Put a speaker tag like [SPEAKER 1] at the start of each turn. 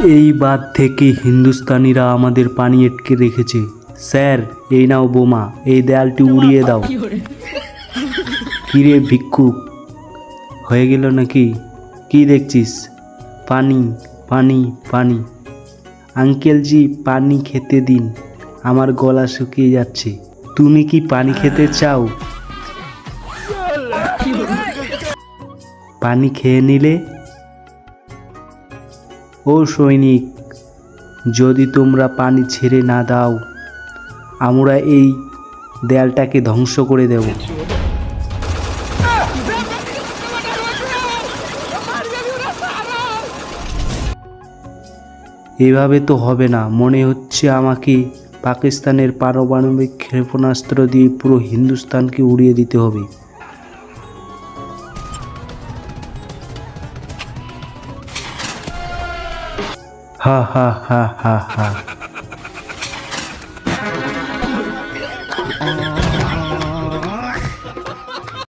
[SPEAKER 1] এই বাঁধ থেকে হিন্দুস্তানিরা আমাদের পানি আটকে রেখেছে। স্যার, এই নাও বোমা, এই দেয়ালটি উড়িয়ে দাও। কিরে ভিক্ষুক, হয়ে গেল নাকি? কি দেখছিস? পানি, পানি, পানি। আঙ্কেলজি, পানি খেতে দিন, আমার গলা শুকিয়ে যাচ্ছে। তুমি কি পানি খেতে চাও? পানি খেয়ে নিলে? ও সৈনিক, যদি তোমরা পানি ছেড়ে না দাও, আমরা এই দেয়ালটাকে ধ্বংস করে দেব। এভাবে তো হবে না, মনে হচ্ছে আমাকে পাকিস্তানের পারমাণবিক ক্ষেপণাস্ত্র দিয়ে পুরো হিন্দুস্তানকে উড়িয়ে দিতে হবে। হা হা হা হা হা।